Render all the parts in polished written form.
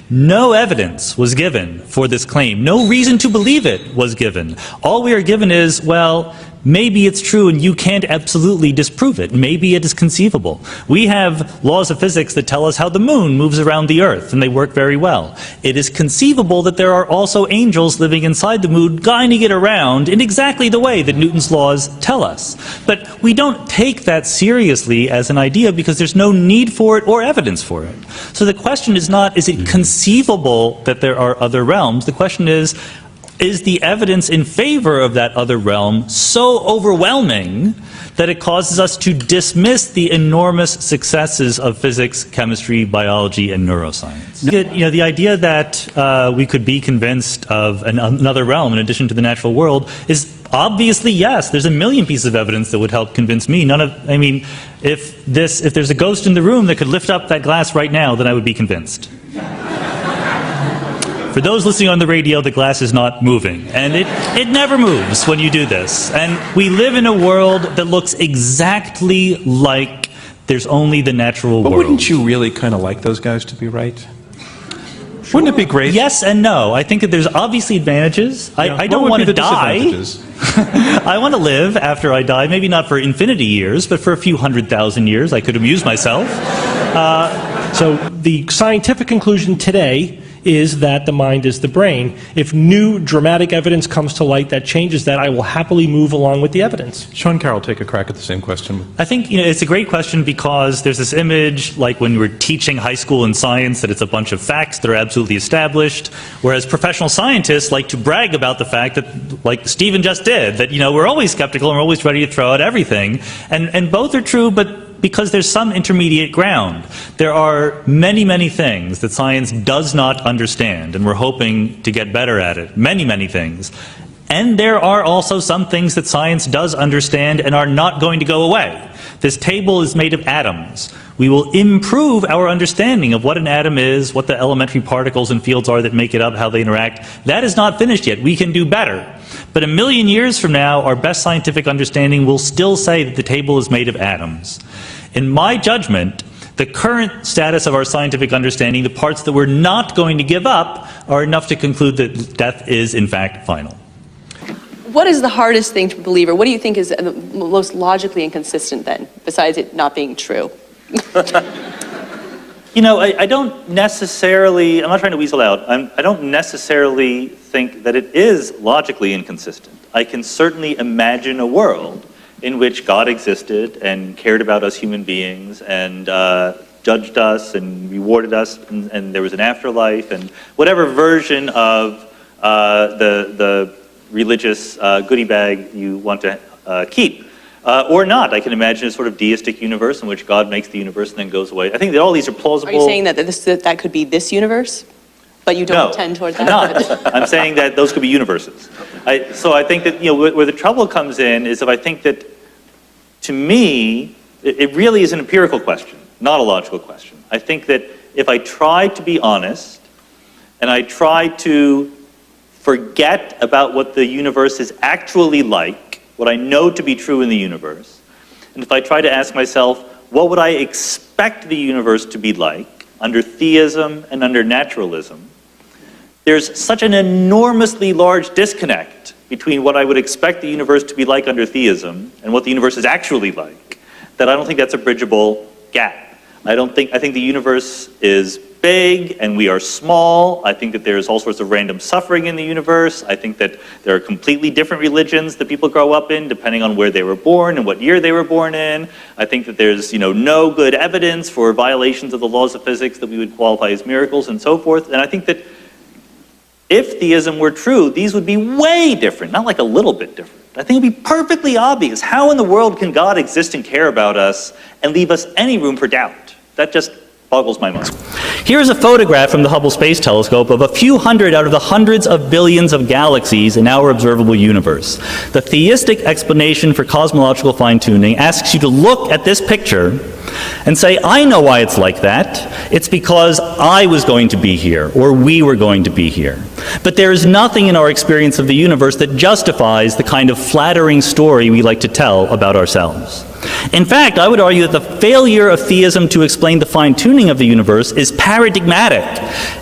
No evidence was given for this claim. No reason to believe it was given. All we are given is, well, maybe it's true and you can't absolutely disprove it. Maybe it is conceivable. We have laws of physics that tell us how the moon moves around the earth, and they work very well. It is conceivable that there are also angels living inside the moon guiding it around in exactly the way that Newton's laws tell us. But we don't take that seriously as an idea because there's no need for it or evidence for it. So the question is not, is it conceivable that there are other realms? The question is the evidence in favor of that other realm so overwhelming that it causes us to dismiss the enormous successes of physics, chemistry, biology, and neuroscience? You know, the idea that we could be convinced of another realm in addition to the natural world is obviously yes. There's a million pieces of evidence that would help convince me. I mean, if there's a ghost in the room that could lift up that glass right now, then I would be convinced. For those listening on the radio, the glass is not moving, and it never moves when you do this. And we live in a world that looks exactly like there's only the natural world. But wouldn't you really kind of like those guys to be right? Sure. Wouldn't it be great? Yes and no. I think that there's obviously advantages. I don't want to die. I want to live after I die, maybe not for infinity years, but for a few 100,000 years. I could amuse myself. So the scientific conclusion today is that the mind is the brain. If new dramatic evidence comes to light that changes that, I will happily move along with the evidence. Sean Carroll, take a crack at the same question. I think it's a great question because there's this image, like when we're teaching high school in science, that it's a bunch of facts that are absolutely established, whereas professional scientists like to brag about the fact that, like Stephen just did, that we're always skeptical and we're always ready to throw out everything. And both are true, but because there's some intermediate ground. There are many, many things that science does not understand, and we're hoping to get better at it. Many, many things. And there are also some things that science does understand and are not going to go away. This table is made of atoms. We will improve our understanding of what an atom is, what the elementary particles and fields are that make it up, how they interact. That is not finished yet. We can do better. But a million years from now, our best scientific understanding will still say that the table is made of atoms. In my judgment, the current status of our scientific understanding, the parts that we're not going to give up, are enough to conclude that death is, in fact, final. What is the hardest thing to believe, or what do you think is the most logically inconsistent then, besides it not being true? I don't necessarily, I'm not trying to weasel out, I don't necessarily think that it is logically inconsistent. I can certainly imagine a world in which God existed and cared about us human beings and judged us and rewarded us, and there was an afterlife, and whatever version of the religious goodie bag you want to keep. Or not. I can imagine a sort of deistic universe in which God makes the universe and then goes away. I think that all these are plausible. Are you saying that that could be this universe? But you don't tend towards that? No, I'm saying that those could be universes. So I think that where the trouble comes in is if I think that, to me, it really is an empirical question, not a logical question. I think that if I try to be honest and I try to forget about what the universe is actually like, what I know to be true in the universe, and if I try to ask myself, what would I expect the universe to be like under theism and under naturalism, there's such an enormously large disconnect between what I would expect the universe to be like under theism and what the universe is actually like, that I don't think that's a bridgeable gap. I think the universe is big and we are small. I think that there's all sorts of random suffering in the universe. I think that there are completely different religions that people grow up in depending on where they were born and what year they were born in. I think that there's no good evidence for violations of the laws of physics that we would qualify as miracles and so forth. And I think that if theism were true, these would be way different, not like a little bit different. I think it would be perfectly obvious. How in the world can God exist and care about us and leave us any room for doubt? That just boggles my mind. Here's a photograph from the Hubble Space Telescope of a few hundred out of the hundreds of billions of galaxies in our observable universe. The theistic explanation for cosmological fine-tuning asks you to look at this picture and say, I know why it's like that. It's because I was going to be here, or we were going to be here. But there is nothing in our experience of the universe that justifies the kind of flattering story we like to tell about ourselves. In fact, I would argue that the failure of theism to explain the fine-tuning of the universe is paradigmatic.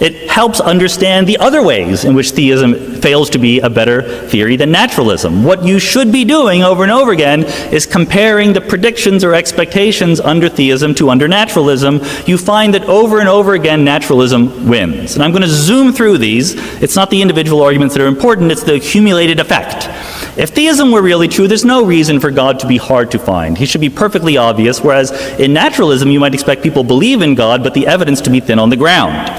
It helps understand the other ways in which theism fails to be a better theory than naturalism. What you should be doing over and over again is comparing the predictions or expectations under theism to under naturalism. You find that over and over again naturalism wins. And I'm going to zoom through these. It's not the individual arguments that are important, it's the accumulated effect. If theism were really true, there's no reason for God to be hard to find. He should be perfectly obvious, whereas in naturalism you might expect people believe in God, but the evidence to be thin on the ground.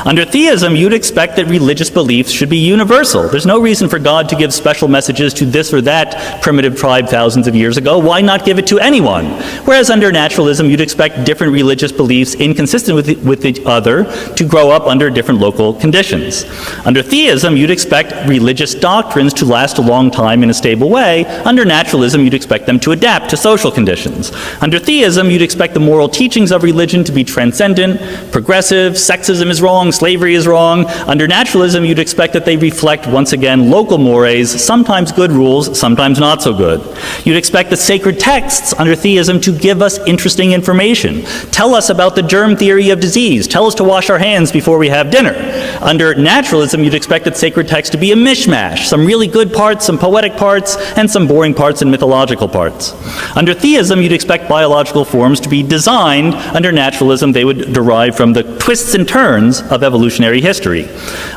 Under theism, you'd expect that religious beliefs should be universal. There's no reason for God to give special messages to this or that primitive tribe thousands of years ago. Why not give it to anyone? Whereas under naturalism, you'd expect different religious beliefs inconsistent with each other to grow up under different local conditions. Under theism, you'd expect religious doctrines to last a long time in a stable way. Under naturalism, you'd expect them to adapt to social conditions. Under theism, you'd expect the moral teachings of religion to be transcendent, progressive, sexism is wrong, slavery is wrong. Under naturalism, you'd expect that they reflect, once again, local mores, sometimes good rules, sometimes not so good. You'd expect the sacred texts under theism to give us interesting information. Tell us about the germ theory of disease. Tell us to wash our hands before we have dinner. Under naturalism, you'd expect that sacred texts to be a mishmash, some really good parts, some poetic parts, and some boring parts and mythological parts. Under theism, you'd expect biological forms to be designed. Under naturalism, they would derive from the twists and turns of evolutionary history.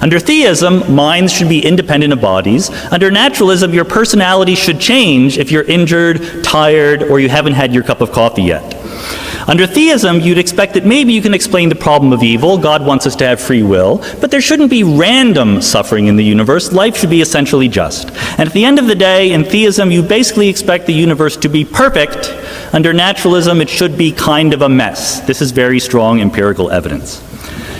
Under theism, minds should be independent of bodies. Under naturalism, your personality should change if you're injured, tired, or you haven't had your cup of coffee yet. Under theism, you'd expect that maybe you can explain the problem of evil. God wants us to have free will, but there shouldn't be random suffering in the universe. Life should be essentially just. And at the end of the day, in theism, you basically expect the universe to be perfect. Under naturalism, it should be kind of a mess. This is very strong empirical evidence.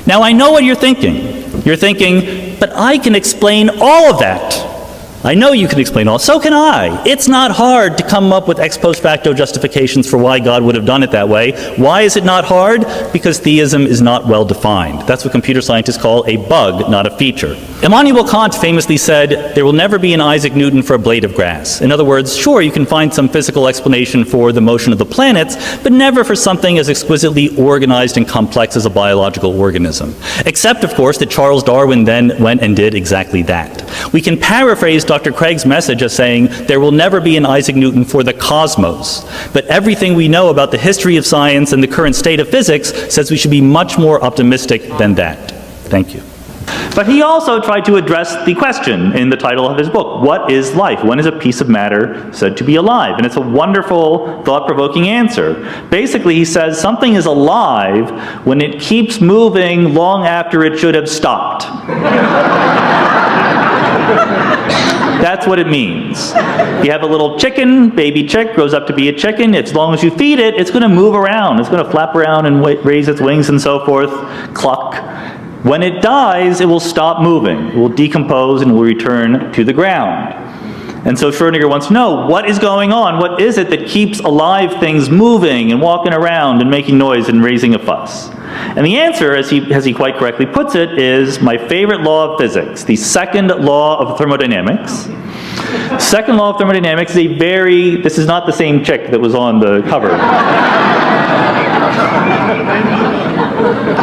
Now, I know what you're thinking. You're thinking, but I can explain all of that. I know you can explain all. So can I. It's not hard to come up with ex post facto justifications for why God would have done it that way. Why is it not hard? Because theism is not well defined. That's what computer scientists call a bug, not a feature. Immanuel Kant famously said, there will never be an Isaac Newton for a blade of grass. In other words, sure, you can find some physical explanation for the motion of the planets, but never for something as exquisitely organized and complex as a biological organism. Except, of course, that Charles Darwin then went and did exactly that. We can paraphrase Dr. Craig's message as saying, there will never be an Isaac Newton for the cosmos. But everything we know about the history of science and the current state of physics says we should be much more optimistic than that. Thank you. But he also tried to address the question in the title of his book, what is life? When is a piece of matter said to be alive? And it's a wonderful, thought-provoking answer. Basically, he says something is alive when it keeps moving long after it should have stopped. That's what it means. You have a little chicken, baby chick, grows up to be a chicken. As long as you feed it, it's going to move around. It's going to flap around and raise its wings and so forth, cluck. When it dies, it will stop moving. It will decompose and will return to the ground. And so Schrödinger wants to know, what is going on? What is it that keeps alive things moving and walking around and making noise and raising a fuss? And the answer, as he quite correctly puts it, is my favorite law of physics, the second law of thermodynamics. Second law of thermodynamics is this is not the same chick that was on the cover.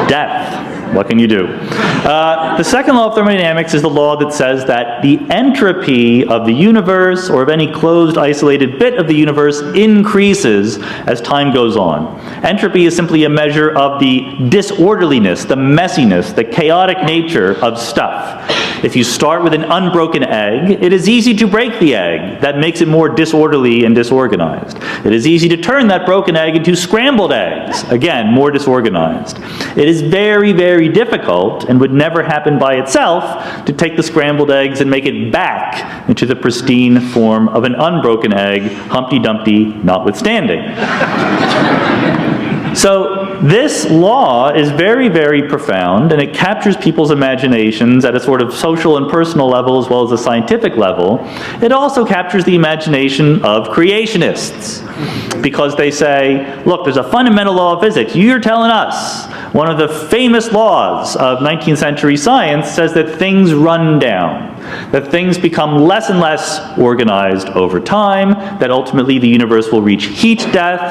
Death. What can you do? The second law of thermodynamics is the law that says that the entropy of the universe, or of any closed, isolated bit of the universe, increases as time goes on. Entropy is simply a measure of the disorderliness, the messiness, the chaotic nature of stuff. If you start with an unbroken egg, it is easy to break the egg. That makes it more disorderly and disorganized. It is easy to turn that broken egg into scrambled eggs. Again, more disorganized. It is very, very difficult, and would never happen by itself, to take the scrambled eggs and make it back into the pristine form of an unbroken egg, Humpty Dumpty notwithstanding. So this law is very, very profound, and it captures people's imaginations at a sort of social and personal level as well as a scientific level. It also captures the imagination of creationists, because they say, look, there's a fundamental law of physics. You're telling us one of the famous laws of 19th century science says that things run down, that things become less and less organized over time, that ultimately the universe will reach heat death,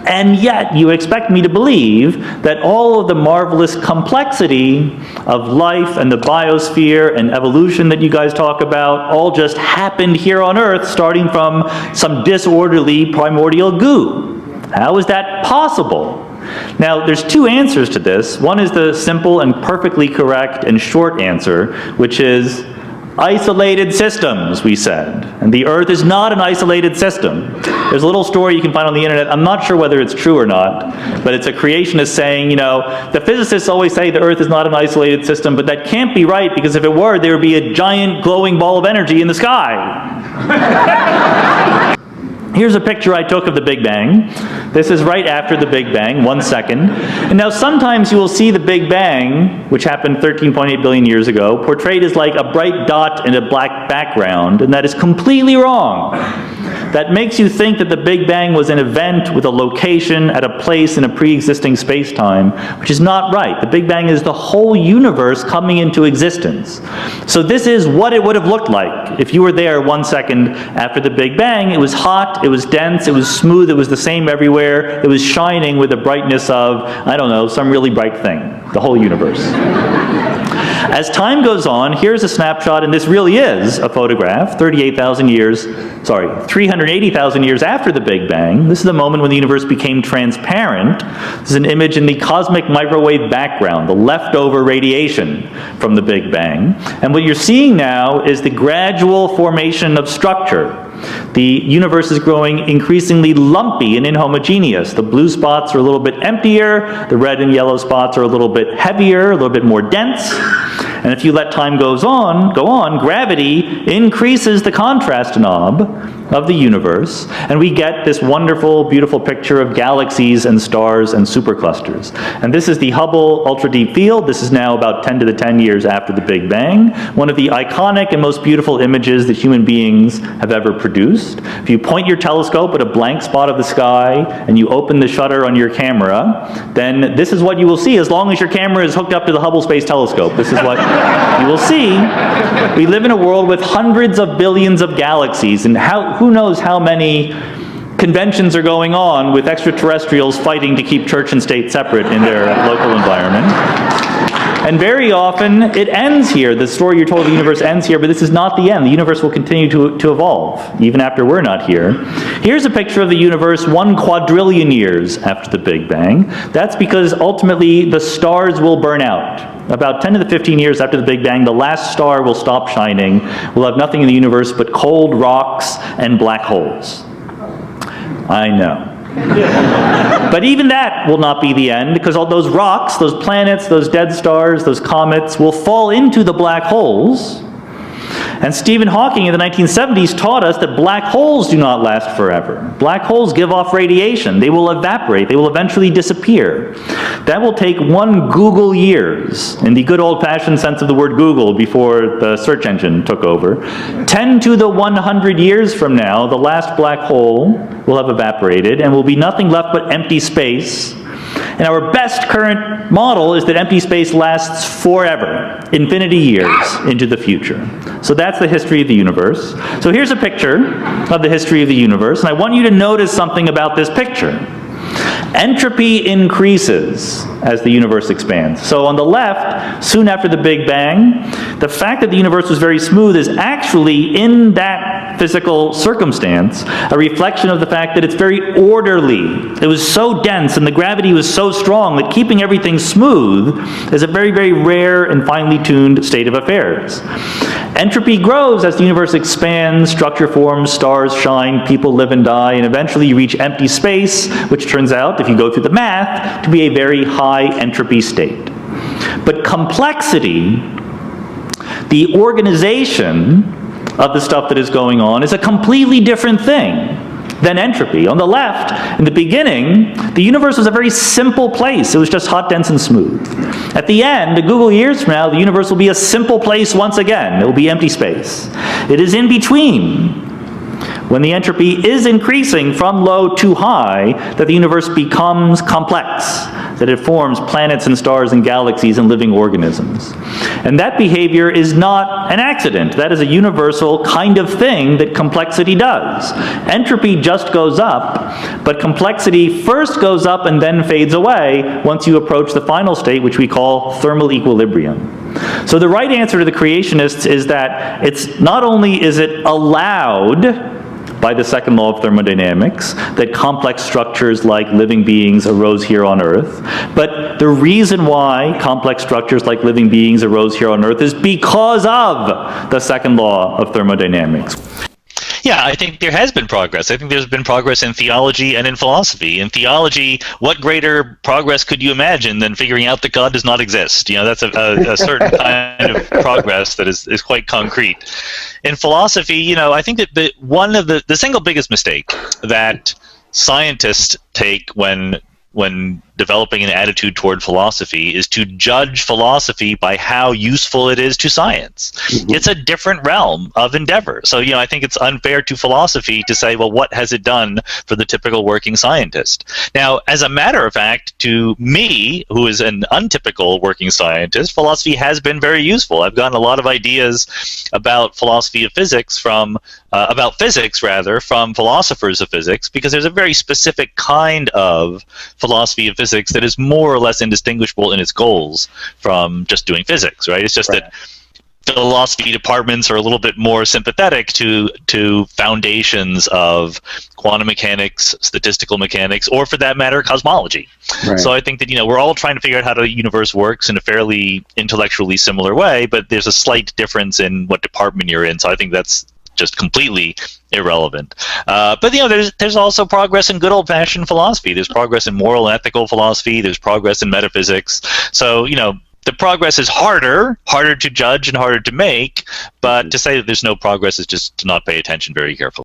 and yet you expect me to believe that all of the marvelous complexity of life and the biosphere and evolution that you guys talk about all just happened here on Earth, starting from some disorderly primordial goo. How is that possible? Now, there's two answers to this. One is the simple and perfectly correct and short answer, which is isolated systems, we said. And the Earth is not an isolated system. There's a little story you can find on the internet. I'm not sure whether it's true or not, but it's a creationist saying, you know, the physicists always say the Earth is not an isolated system, but that can't be right, because if it were, there would be a giant glowing ball of energy in the sky. Here's a picture I took of the Big Bang. This is right after the Big Bang, 1 second. And now sometimes you will see the Big Bang, which happened 13.8 billion years ago, portrayed as like a bright dot in a black background, and that is completely wrong. That makes you think that the Big Bang was an event with a location at a place in a pre-existing space-time, which is not right. The Big Bang is the whole universe coming into existence. So this is what it would have looked like if you were there 1 second after the Big Bang. It was hot, it was dense, it was smooth, it was the same everywhere, it was shining with the brightness of, I don't know, some really bright thing, the whole universe. As time goes on, here's a snapshot, and this really is a photograph, 380,000 years after the Big Bang. This is the moment when the universe became transparent. This is an image in the cosmic microwave background, the leftover radiation from the Big Bang. And what you're seeing now is the gradual formation of structure. The universe is growing increasingly lumpy and inhomogeneous. The blue spots are a little bit emptier, the red and yellow spots are a little bit heavier, a little bit more dense. And if you let time go on, gravity increases the contrast knob of the universe, and we get this wonderful, beautiful picture of galaxies and stars and superclusters. And this is the Hubble Ultra Deep Field. This is now about 10 to the 10 years after the Big Bang. One of the iconic and most beautiful images that human beings have ever produced. If you point your telescope at a blank spot of the sky and you open the shutter on your camera, then this is what you will see as long as your camera is hooked up to the Hubble Space Telescope. This is what you will see. We live in a world with hundreds of billions of galaxies, and who knows how many conventions are going on with extraterrestrials fighting to keep church and state separate in their local environment. And very often it ends here. The story you're told of the universe ends here, but this is not the end. The universe will continue to evolve, even after we're not here. Here's a picture of the universe 1 quadrillion years after the Big Bang. That's because ultimately the stars will burn out. About 10 to the 15 years after the Big Bang, the last star will stop shining. We'll have nothing in the universe but cold rocks and black holes. I know. But even that will not be the end, because all those rocks, those planets, those dead stars, those comets will fall into the black holes. And Stephen Hawking in the 1970s taught us that black holes do not last forever. Black holes give off radiation. They will evaporate. They will eventually disappear. That will take 1 Google years, in the good old-fashioned sense of the word Google before the search engine took over. 10 to the 100 years from now, the last black hole will have evaporated and will be nothing left but empty space. And our best current model is that empty space lasts forever, infinity years into the future. So that's the history of the universe. So here's a picture of the history of the universe, and I want you to notice something about this picture. Entropy increases as the universe expands. So on the left, soon after the Big Bang, the fact that the universe was very smooth is actually, in that physical circumstance, a reflection of the fact that it's very orderly. It was so dense and the gravity was so strong that keeping everything smooth is a very, very rare and finely tuned state of affairs. Entropy grows as the universe expands, structure forms, stars shine, people live and die, and eventually you reach empty space, which turns out, if you go through the math, to be a very high entropy state. But complexity, the organization of the stuff that is going on, is a completely different thing. than entropy. On the left, in the beginning, the universe was a very simple place. It was just hot, dense, and smooth. At the end, a Google years from now, the universe will be a simple place once again. It will be empty space. It is in between, when the entropy is increasing from low to high, that the universe becomes complex, that it forms planets and stars and galaxies and living organisms. And that behavior is not an accident. That is a universal kind of thing that complexity does. Entropy just goes up, but complexity first goes up and then fades away once you approach the final state, which we call thermal equilibrium. So the right answer to the creationists is that it's not only is it allowed by the second law of thermodynamics that complex structures like living beings arose here on Earth, but the reason why complex structures like living beings arose here on Earth is because of the second law of thermodynamics. Yeah, I think there has been progress. I think there's been progress in theology and in philosophy. In theology, what greater progress could you imagine than figuring out that God does not exist? You know, that's a certain kind of progress that is quite concrete. In philosophy, you know, I think that one of the single biggest mistake that scientists take when developing an attitude toward philosophy is to judge philosophy by how useful it is to science. Mm-hmm. It's a different realm of endeavor. So, you know, I think it's unfair to philosophy to say, well, what has it done for the typical working scientist? Now, as a matter of fact, to me, who is an untypical working scientist, philosophy has been very useful. I've gotten a lot of ideas about philosophy of physics from philosophers of physics, because there's a very specific kind of philosophy of physics that is more or less indistinguishable in its goals from just doing physics, right? It's just that philosophy departments are a little bit more sympathetic to foundations of quantum mechanics, statistical mechanics, or for that matter, cosmology. Right. So I think that, you know, we're all trying to figure out how the universe works in a fairly intellectually similar way, but there's a slight difference in what department you're in. So I think that's just completely irrelevant. But, you know, there's also progress in good old-fashioned philosophy. There's progress in moral and ethical philosophy. There's progress in metaphysics. So, you know, the progress is harder to judge and harder to make, but to say that there's no progress is just to not pay attention very carefully.